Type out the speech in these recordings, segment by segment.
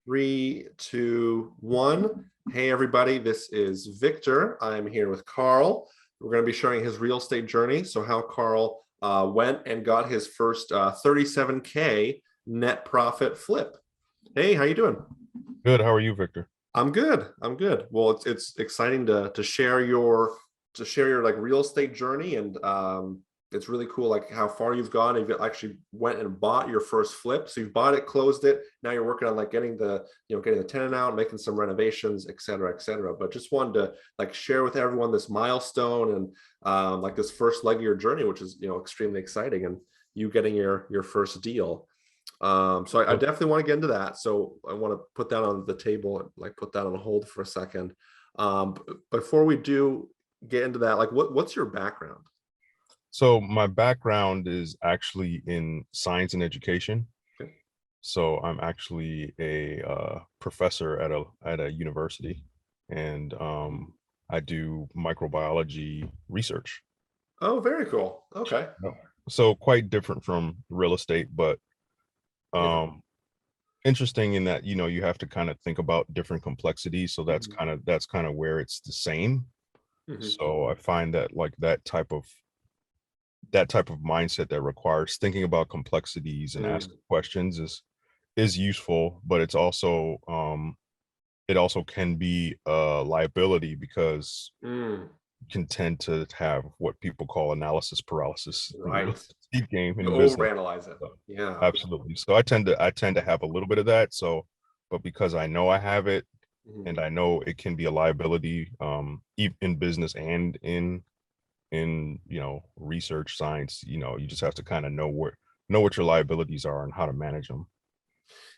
Three, two, one. Hey, everybody, this is Victor. I'm here with Karl. We're going to be sharing his real estate journey. So how Karl went and got his first 37K net profit flip. Hey, how you doing? Good. How are you, Victor? I'm good. I'm good. Well, it's exciting to share your like real estate journey, and it's really cool like how far you've gone. You've actually went and bought your first flip. So you've bought it, closed it. Now you're working on like getting the tenant out, making some renovations, et cetera, et cetera. But just wanted to like share with everyone this milestone and like this first leg of your journey, which is extremely exciting, and you getting your first deal. So I definitely want to get into that. So I want to put that on the table and like put that on hold for a second. Before we do get into that, like what's your background? So my background is actually in science and education. Okay. So I'm actually a professor at a university, and I do microbiology research. Oh, very cool. Okay. Yeah. So quite different from real estate, but Yeah. um, interesting in that you have to kind of think about different complexities. So that's Mhm. kind of where it's the same. Mhm. So I find that like that type of mindset that requires thinking about complexities and asking Mm. questions is useful, but it also can be a liability because Mm. you can tend to have what people call analysis paralysis in the real Right. estate game You in business. overanalyze it. So, Yeah. absolutely. So I tend to have a little bit of that. So, but because I know I have it Mhm. and I know it can be a liability in business and in research science, you just have to kind of know what your liabilities are and how to manage them.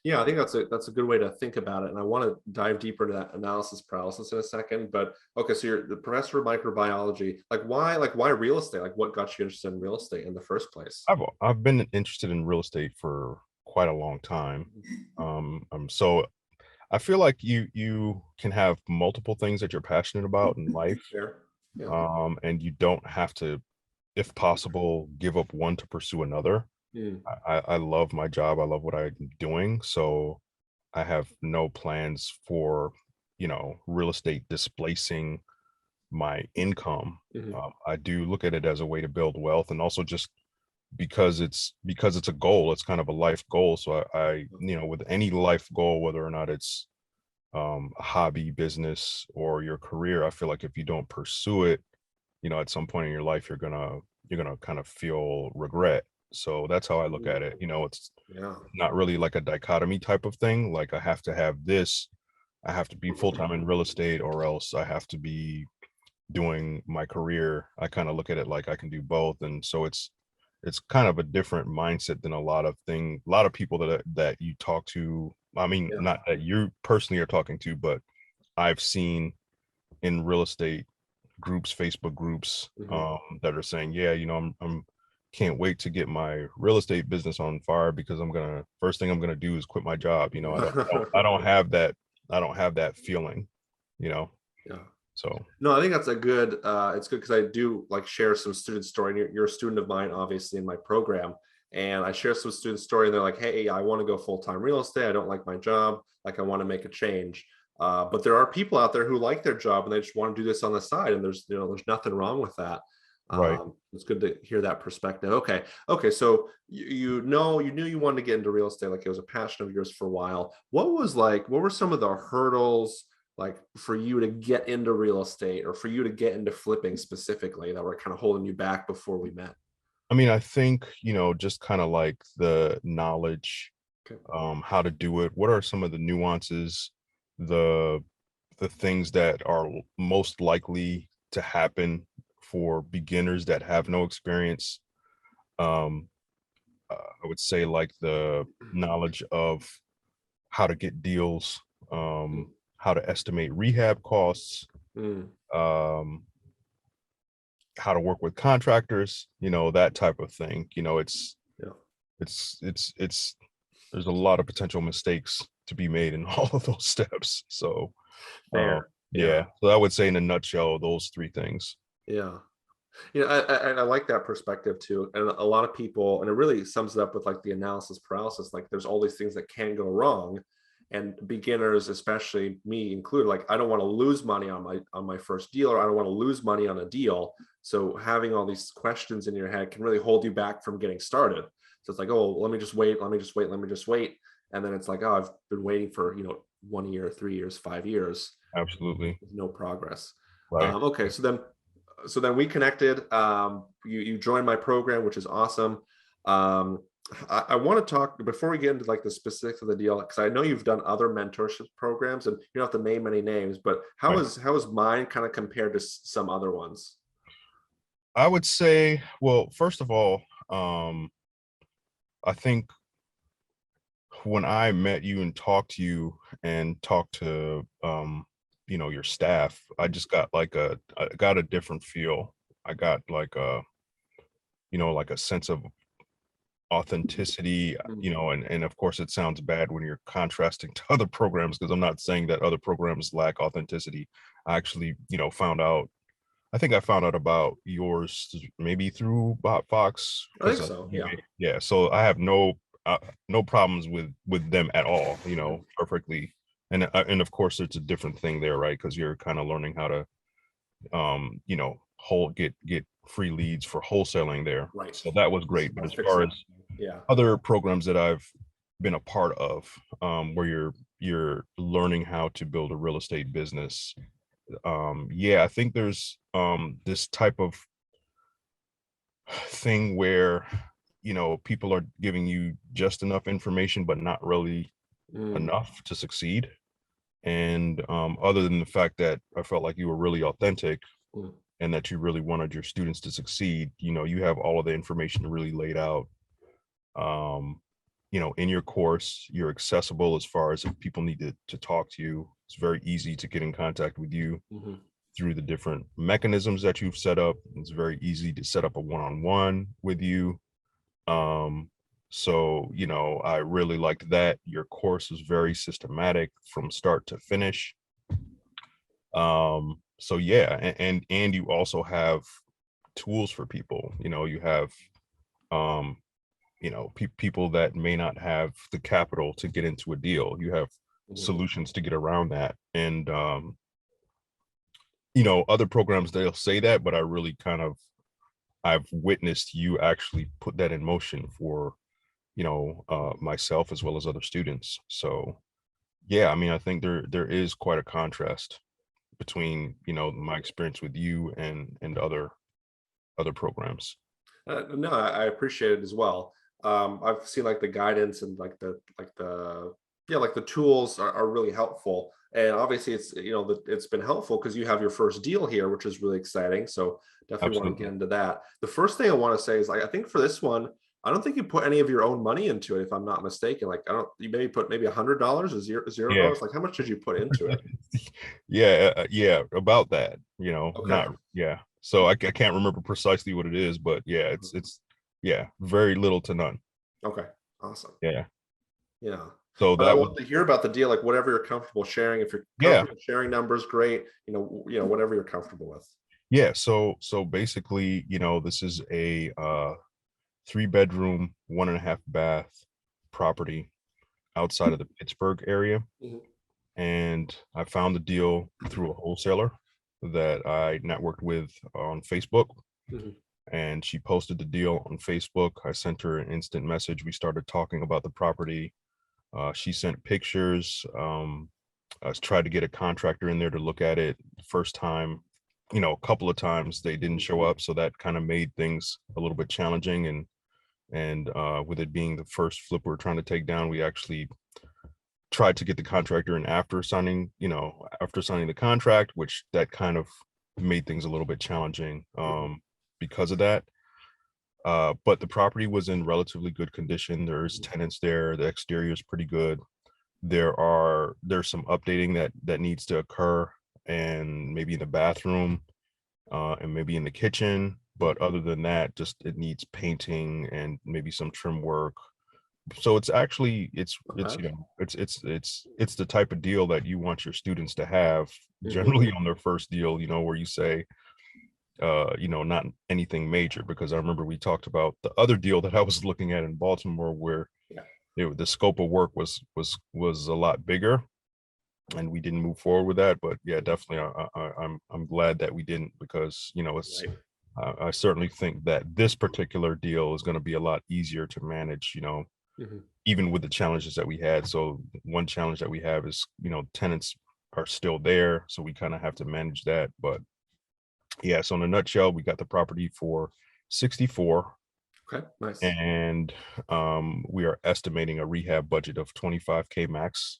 Yeah, I think that's a good way to think about it. And I want to dive deeper into that analysis paralysis in a second. But okay, so you're the professor of microbiology. Like why real estate? Like what got you interested in real estate in the first place? I've been interested in real estate for quite a long time. So I feel like you can have multiple things that you're passionate about in life, Fair. Yeah. and you don't have to, if possible, give up one to pursue another. Mm. I love my job. I love what I'm doing. So I have no plans for, real estate displacing my income. Mhm. I do look at it as a way to build wealth, and also just because it's a goal. It's kind of a life goal. So with any life goal, whether or not it's a hobby, business, or your career, I feel like if you don't pursue it, at some point in your life, you're gonna kind of feel regret. So that's how I look at it. It's Yeah. not really like a dichotomy type of thing. Like I have to have this, I have to be full time in real estate, or else I have to be doing my career. I kind of look at it like I can do both, and so it's kind of a different mindset than a lot of people that you talk to. I mean, Yeah. not that you personally are talking to, but I've seen in real estate groups, Facebook groups, Mhm. that are saying, yeah, I'm can't wait to get my real estate business on fire because first thing I'm gonna do is quit my job. I don't have that. I don't have that feeling, you know. Yeah. So No, I think that's a good it's good because I do like share some student story. And you're a student of mine, obviously, in my program. And I share some student story, and they're like, hey, I want to go full-time real estate. I don't like my job. Like I want to make a change. But there are people out there who like their job and they just want to do this on the side. And there's nothing wrong with that. right. It's good to hear that perspective. Okay. Okay. So you knew you wanted to get into real estate, like it was a passion of yours for a while. What were some of the hurdles like for you to get into real estate or for you to get into flipping specifically that were kind of holding you back before we met? I mean, I think, just kind of like the knowledge, Okay. how to do it. What are some of the nuances, the the things that are most likely to happen for beginners that have no experience? Um, I would say like the knowledge of how to get deals, Mm, how to estimate rehab costs, mm, um, how to work with contractors, that type of thing. yeah. It's there's a lot of potential mistakes to be made in all of those steps. So, uh, Fair. Yeah. yeah. So I would say in a nutshell, those three things. Yeah. I like that perspective too. And a lot of people, and it really sums it up with like the analysis paralysis, like there's all these things that can go wrong. and beginners, especially me included, like I don't want to lose money on my first deal, or I don't want to lose money on a deal. So having all these questions in your head can really hold you back from getting started. So it's like, oh, let me just wait, let me just wait, let me just wait. And then it's like, oh, I've been waiting for 1 year, 3 years, 5 years, Absolutely. with no progress. Right. Okay, so then we connected. You joined my program, which is awesome. Um, I want to talk before we get into like the specifics of the deal, because I know you've done other mentorship programs, and you don't have to name any names, but how Right. is mine kind of compared to some other ones? I would say, well, first of all, I think when I met you and talked to you and talked to your staff, I just got I got a different feel. I got like a sense of authenticity, Mm. and of course it sounds bad when you're contrasting to other programs, because I'm not saying that other programs lack authenticity. I actually, I think I found out about yours maybe through BotFox, I think because so. Yeah. yeah, so I have no problems with them at all, Mhm. perfectly. And of course it's a different thing there, right? Because you're kind of learning how to whole get free leads for wholesaling there. Right. So that was It's great. But more as far fixing. as Yeah. other programs that I've been a part of, where you're learning how to build a real estate business, yeah, I think there's this type of thing where people are giving you just enough information but not really Mm. enough to succeed. And other than the fact that I felt like you were really authentic Mm. and that you really wanted your students to succeed, you have all of the information really laid out, um, in your course. You're accessible as far as if people need to talk to you. It's very easy to get in contact with you Mhm. through the different mechanisms that you've set up. It's very easy to set up a one-on-one with you. Um, so, I really liked that. Your course is very systematic from start to finish. So yeah, and you also have tools for people. You have um people that may not have the capital to get into a deal. You have Mhm. solutions to get around that. And other programs, they'll say that, but I've witnessed you actually put that in motion for myself as well as other students. So yeah, I mean, I think there is quite a contrast between my experience with you and other programs. No, I appreciate it as well. I've seen like the guidance and like the tools are really helpful. And obviously it's been helpful because you have your first deal here, which is really exciting. So definitely want to Absolutely. get into that. The first thing I want to say is, like, I think for this one, I don't think you put any of your own money into it, if I'm not mistaken. Like, I don't, you maybe put maybe $100 or zero Yeah. dollars. Like, how much did you put into it? Yeah, yeah, about that, Okay. not, yeah. So I can't remember precisely what it is, but yeah, it's yeah, very little to none. Okay. Awesome. Yeah. Yeah. So But I that was, love to hear about the deal, like whatever you're comfortable sharing. If you're yeah, comfortable sharing numbers, great. Whatever you're comfortable with. yeah. So basically, this is a 3 bedroom, 1.5 bath property outside of the Pittsburgh area. Mhm. And I found the deal through a wholesaler that I networked with on Facebook. Mhm. And she posted the deal on Facebook. I sent her an instant message. We started talking about the property. She sent pictures. I tried to get a contractor in there to look at it. First time, a couple of times they didn't show up, so that kind of made things a little bit challenging. And with it being the first flip we're trying to take down, we actually tried to get the contractor in after signing the contract, which that kind of made things a little bit challenging Mhm. because of that. But the property was in relatively good condition. There's tenants there. The exterior is pretty good. There's some updating that needs to occur, and maybe in the bathroom, and maybe in the kitchen. But Mhm. other than that, just it needs painting and maybe some trim work. So it's actually it's Okay. it's the type of deal that you want your students to have Mhm. generally on their first deal, where you say, not anything major. Because I remember we talked about the other deal that I was looking at in Baltimore, where Yeah. the scope of work was a lot bigger, and we didn't move forward with that. But yeah, definitely, I'm glad that we didn't, because it's Right. I certainly think that this particular deal is going to be a lot easier to manage, Mhm. even with the challenges that we had. So one challenge that we have is, tenants are still there, so we kind of have to manage that. But yeah, so in a nutshell, we got the property for 64, Okay, nice. and we are estimating a rehab budget of 25K max,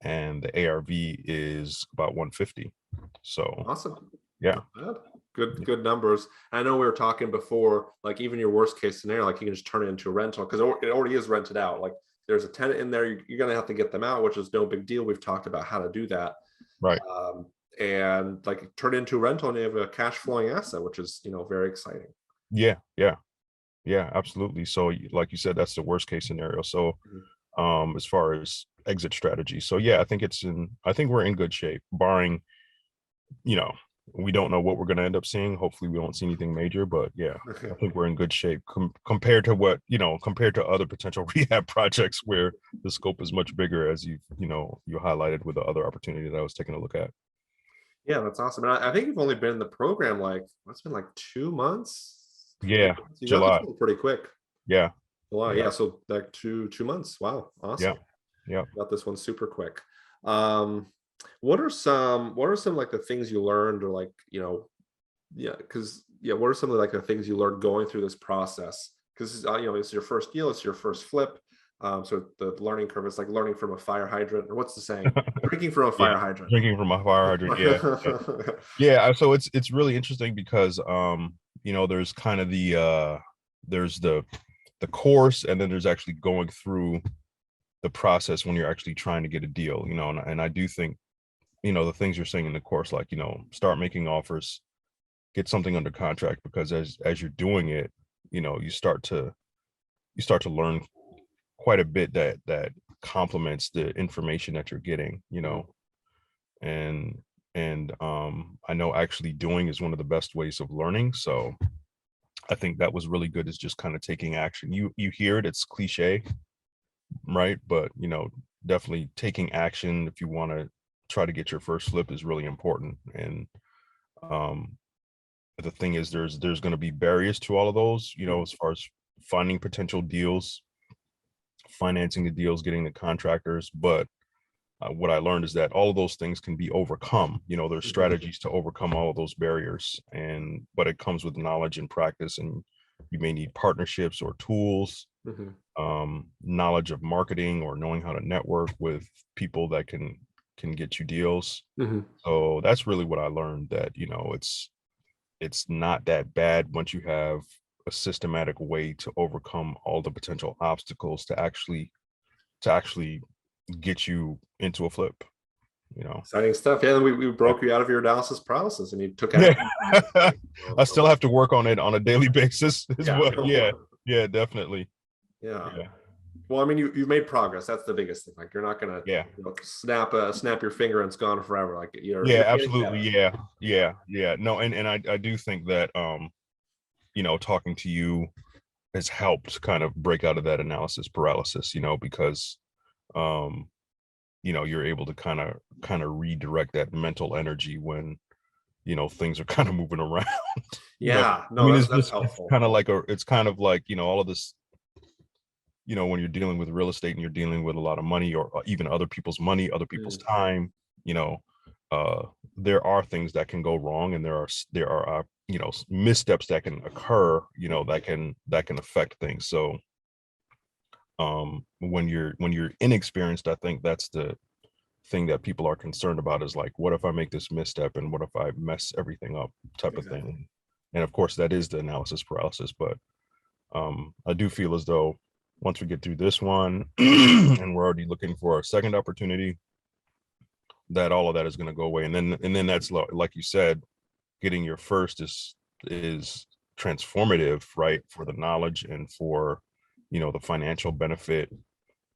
and the ARV is about 150. So Awesome. yeah. Not bad. Good numbers. I know we were talking before, like even your worst case scenario, like you can just turn it into a rental because it already is rented out. Like there's a tenant in there, you're gonna have to get them out, which is no big deal. We've talked about how to do that. Right. And like turn it into a rental and you have a cash flowing asset, which is very exciting. Yeah, absolutely. So like you said, that's the worst case scenario. So Mhm. as far as exit strategy, so yeah, I think we're in good shape, barring, you know we don't know what we're going to end up seeing. Hopefully we won't see anything major, but yeah, I think we're in good shape compared to what, compared to other potential rehab projects where the scope is much bigger, as you highlighted with the other opportunity that I was taking a look at. Yeah, that's awesome. And I think you've only been in the program like what's been like 2 months, Yeah, 3 months. You got this July. one pretty quick. Yeah, July, yeah, yeah. So like two months. Wow, yeah, awesome. yeah. Got this one super quick. Um, what are some like the things you learned or like, yeah, because yeah, what are some of like the things you learned going through this process? Because it's your first deal, it's your first flip. So the learning curve is like learning from a fire hydrant, or what's the saying? Drinking from a Yeah, fire hydrant. drinking from a fire hydrant. Yeah, yeah. Yeah, so it's really interesting because there's kind of there's the course, and then there's actually going through the process when you're actually trying to get a deal, and I do think, the things you're saying in the course, like, start making offers, get something under contract, because as you're doing it, you start to learn quite a bit that complements the information that you're getting, Mhm. and I know actually doing is one of the best ways of learning. So I think that was really good, is just kind of taking action. You hear it, it's cliche, right? But definitely taking action if you want to try to get your first flip is really important. And um the thing is, there's going to be barriers to all of those, Mhm. as far as finding potential deals, financing the deals, getting the contractors. But what I learned is that all of those things can be overcome. There's Mhm. strategies to overcome all of those barriers, but it comes with knowledge and practice, and you may need partnerships or tools, Mhm. knowledge of marketing, or knowing how to network with people that can get you deals. Mhm. So that's really what I learned, that it's not that bad once you have a systematic way to overcome all the potential obstacles to actually get you into a flip, you know. Exciting stuff. Yeah, we Yeah. broke you out of your analysis paralysis and you took Yeah. action. I still have to work on it on a daily basis as Yeah. well. Yeah. Yeah, definitely. Yeah. Yeah. Well, I mean, you've made progress. That's the biggest thing. Like you're not gonna Yeah. snap your finger and it's gone forever. Like Yeah, you're getting absolutely. better. Yeah. Yeah. Yeah. No, and I do think that talking to you has helped kind of break out of that analysis paralysis, because um you're able to kind of redirect that mental energy when things are kind of moving around. you know Yeah. I No, mean, that's it's that's just helpful. it's kind of like, all of this, when you're dealing with real estate and you're dealing with a lot of money, or even other people's money, other people's Mm, time, you know uh there are things that can go wrong, and there are missteps that can occur, that can affect things. So when you're inexperienced, I think that's the thing that people are concerned about, is like, what if I make this misstep, and what if I mess everything up, type of exactly. thing. And of course, that is the analysis paralysis. But I do feel as though once we get through this one and we're already looking for a second opportunity, that all of that is going to go away. And then that's like you said, getting your first is transformative, right? For the knowledge, and for the financial benefit,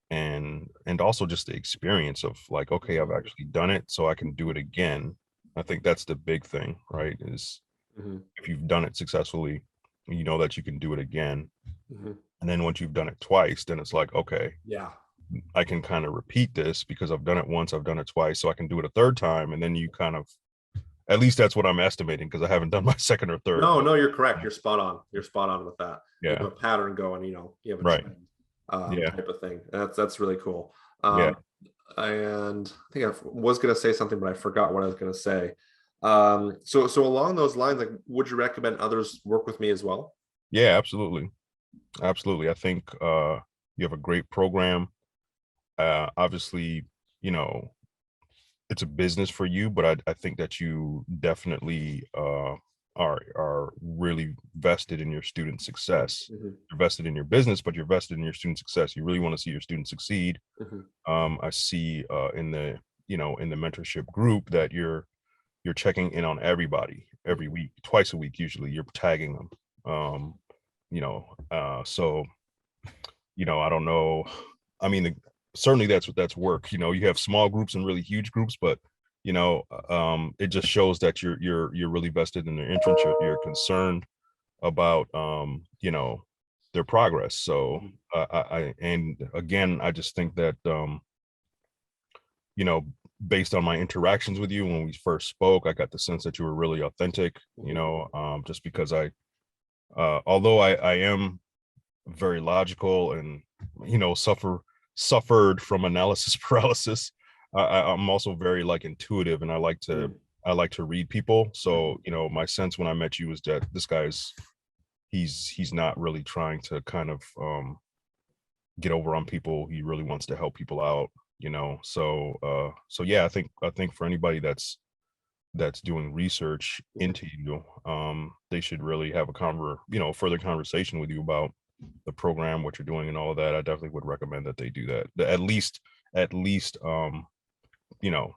and also just the experience of like, okay, I've Mhm. actually done it, so I can do it again. I think that's the big thing, right? Is Mhm. if you've done it successfully, you know that you can do it again. Mhm. And then once you've done it twice, then it's like, okay, Yeah. I can kind of repeat this because I've done it once, I've done it twice, so I can do it a third time. And then you kind of, at least that's what I'm estimating, because I haven't done my second or third. No, But no, you're correct. You're spot on. You're spot on with that. You yeah, have a pattern going, you have a right. trend, Yeah, type of thing. That's really cool. yeah, And I think I was going to say something, but I forgot what I was going to say. So along those lines, like, would you recommend others work with me as well? yeah, absolutely. Absolutely. I think you have a great program. Obviously, you know, it's a business for you, but I think that you definitely are really vested in your student success. Mhm, You're vested in your business, but you're vested in your student success. You really want to see your students succeed. mhm, I see in the, in the mentorship group that you're checking in on everybody every mhm. week, twice a week usually. You're tagging them. So I don't know. I mean, certainly that's work. You have small groups and really huge groups, but it just shows that you're really vested in their interest. You're concerned about their progress. So Mhm. and again, I just think that you know, based on my interactions with you when we first spoke, I got the sense that you were really authentic. Mhm. Just because although I am very logical and suffered from analysis paralysis, I'm also very like intuitive, and Mhm. I like to read people. Mhm. So my sense when I met you was that this guy's he's not really trying to kind of get over on people. He really wants to help people out. So yeah, I think for anybody that's doing research Mhm. into you, they should really have further conversation with you about the program, what you're doing, and all of that. I definitely would recommend that they do that. At least, you know,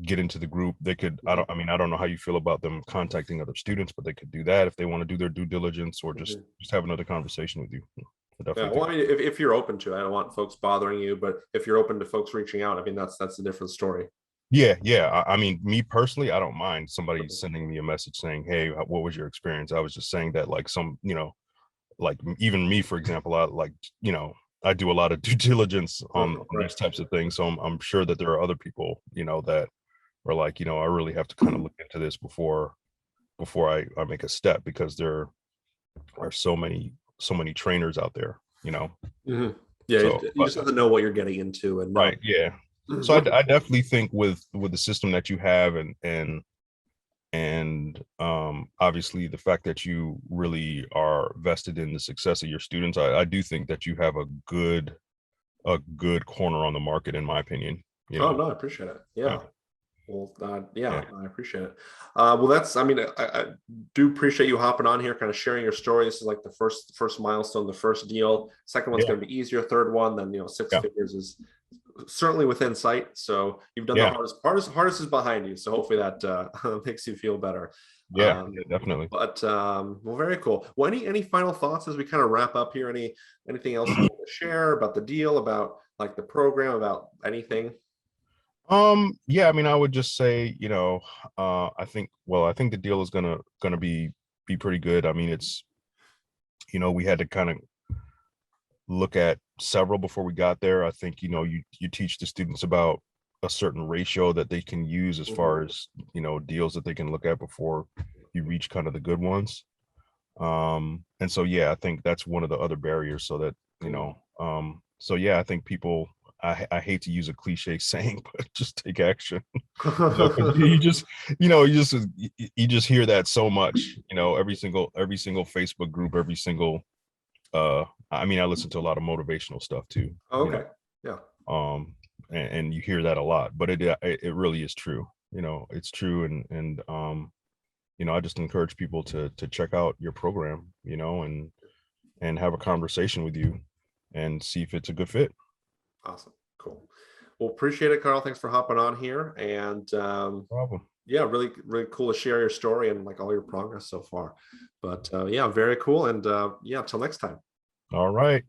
get into the group. They could, Mhm. I don't know how you feel about them contacting other students, but they could do that if they want to do their due diligence, or just Mhm. have another conversation with you. I Yeah, definitely well, think. I mean, if you're open to it, I don't want folks bothering you, but if you're open to folks reaching out, I mean, that's a different story. Yeah, yeah. I mean, me personally, I don't mind somebody Okay. sending me a message saying, "Hey, what was your experience?" I was just saying that, like, like even me, for example, I do a lot of due diligence on Right. these types of things. So I'm sure that there are other people, that are like, I really have to kind of look into this before I make a step, because there are so many trainers out there, Mhm. Yeah, So, you but just have to know what you're getting into and know. right, yeah. So What? I definitely think with the system that you have, and obviously the fact that you really are vested in the success of your students, I do think that you have a good corner on the market, in my opinion. Oh no, I appreciate it. Yeah, Yeah. Well, yeah, yeah, I appreciate it. Well, I mean, I do appreciate you hopping on here, kind of sharing your story. This is like the first milestone, the first deal. Second one's yeah, going to be easier. Third one, then six yeah, figures is certainly within sight. So you've done the yeah, hardest is behind you. So hopefully that makes you feel better. yeah, Um, definitely. but well, very cool. Well, any final thoughts as we kind of wrap up here? Anything else you want to share about the deal, about like the program, about anything? Yeah, I mean, I would just say, I think the deal is gonna be pretty good. I mean, we had to kind of look at several before we got there. I think, you teach the students about a certain ratio that they can use as Mhm. far as, deals that they can look at before you reach kind of the good ones. And so, yeah, I think that's one of the other barriers, so that, Mhm. so yeah, I think people, I hate to use a cliche saying, but just take action. 'Cause you just hear that so much, every single Facebook group, every single I mean, I listen to a lot of motivational stuff too, Oh, okay. Yeah. and you hear that a lot, but it really is true. It's true, and I just encourage people to check out your program, and have a conversation with you and see if it's a good fit. Awesome. Cool. Well, appreciate it, Carl. Thanks for hopping on here. And Problem. yeah, really, really cool to share your story and like all your progress so far. But yeah, very cool. And yeah, till next time. All right.